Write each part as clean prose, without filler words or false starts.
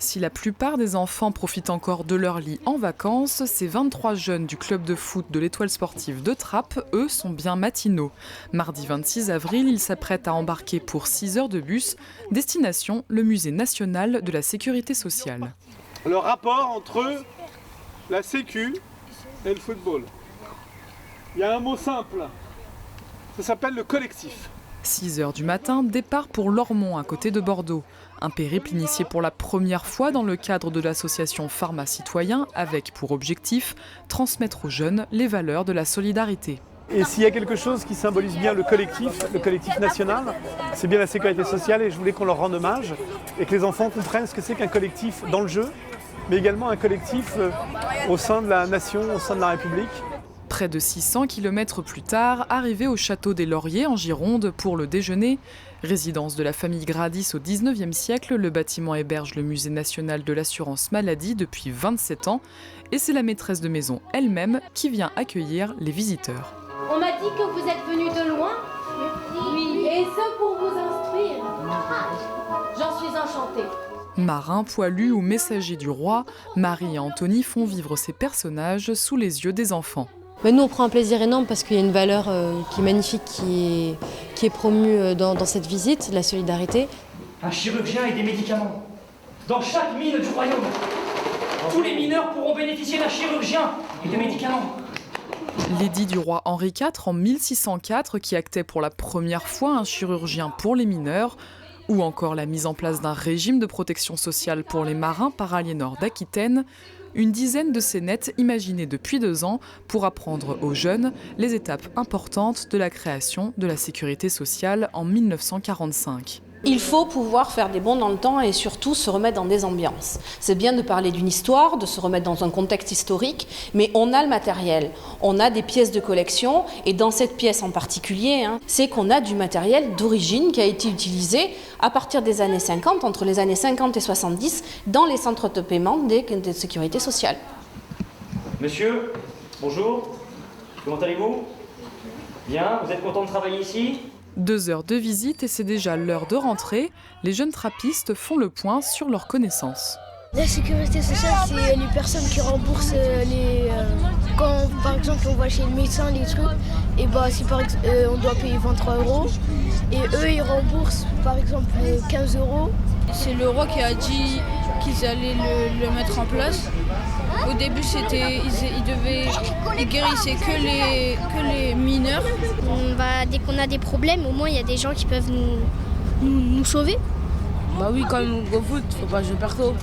Si la plupart des enfants profitent encore de leur lit en vacances, ces 23 jeunes du club de foot de l'Étoile sportive de Trappes, eux, sont bien matinaux. Mardi 26 avril, ils s'apprêtent à embarquer pour 6 heures de bus, destination le Musée national de la sécurité sociale. Le rapport entre la sécu et le football. Il y a un mot simple, ça s'appelle le collectif. 6 heures du matin, départ pour Lormont, à côté de Bordeaux. Un périple initié pour la première fois dans le cadre de l'association Pharma Citoyen, avec pour objectif transmettre aux jeunes les valeurs de la solidarité. Et s'il y a quelque chose qui symbolise bien le collectif national, c'est bien la sécurité sociale, et je voulais qu'on leur rende hommage et que les enfants comprennent ce que c'est qu'un collectif dans le jeu, mais également un collectif au sein de la nation, au sein de la République. Près de 600 km plus tard, arrivé au château des Lauriers en Gironde pour le déjeuner. Résidence de la famille Gradis au XIXe siècle, le bâtiment héberge le Musée national de l'assurance maladie depuis 27 ans. Et c'est la maîtresse de maison elle-même qui vient accueillir les visiteurs. On m'a dit que vous êtes venus de loin. Oui. Et ce pour vous instruire. J'en suis enchantée. Marins, poilus ou messagers du roi, Marie et Anthony font vivre ces personnages sous les yeux des enfants. Nous, on prend un plaisir énorme parce qu'il y a une valeur qui est magnifique, qui est promue dans cette visite, la solidarité. Un chirurgien et des médicaments. Dans chaque mine du royaume, tous les mineurs pourront bénéficier d'un chirurgien et de médicaments. L'édit du roi Henri IV en 1604 qui actait pour la première fois un chirurgien pour les mineurs, ou encore la mise en place d'un régime de protection sociale pour les marins par Aliénor d'Aquitaine. Une dizaine de scénettes imaginées depuis 2 ans pour apprendre aux jeunes les étapes importantes de la création de la sécurité sociale en 1945. Il faut pouvoir faire des bonds dans le temps et surtout se remettre dans des ambiances. C'est bien de parler d'une histoire, de se remettre dans un contexte historique, mais on a le matériel, on a des pièces de collection, et dans cette pièce en particulier, c'est qu'on a du matériel d'origine qui a été utilisé à partir des années 50, entre les années 50 et 70, dans les centres de paiement de sécurité sociale. Monsieur, bonjour, comment allez-vous? Bien, vous êtes content de travailler ici? 2 heures de visite et c'est déjà l'heure de rentrer. Les jeunes trappistes font le point sur leurs connaissances. La sécurité sociale, c'est les personnes qui remboursent quand par exemple on va chez le médecin, les trucs, et si par exemple on doit payer 23 € et eux ils remboursent par exemple 15 €. C'est le roi qui a dit qu'ils allaient le mettre en place. Au début, ils guérissaient que les mineurs. Dès qu'on a des problèmes, au moins il y a des gens qui peuvent nous sauver. Oui, comme au foot, faut pas jouer partout.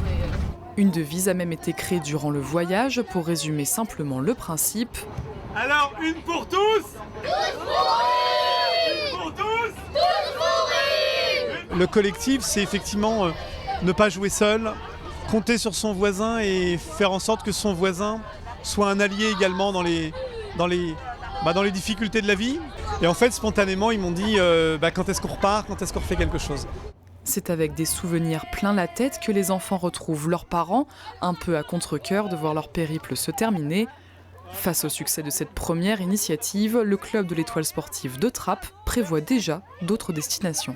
Une devise a même été créée durant le voyage pour résumer simplement le principe. Alors, une pour tous, tous pour rire. Une pour tous, tous pour rire. Le collectif, c'est effectivement ne pas jouer seul, compter sur son voisin et faire en sorte que son voisin soit un allié également dans les difficultés de la vie. Et en fait, spontanément, ils m'ont dit quand est-ce qu'on repart, quand est-ce qu'on refait quelque chose. C'est avec des souvenirs plein la tête que les enfants retrouvent leurs parents, un peu à contre-cœur de voir leur périple se terminer. Face au succès de cette première initiative, le club de l'Étoile sportive de Trappes prévoit déjà d'autres destinations.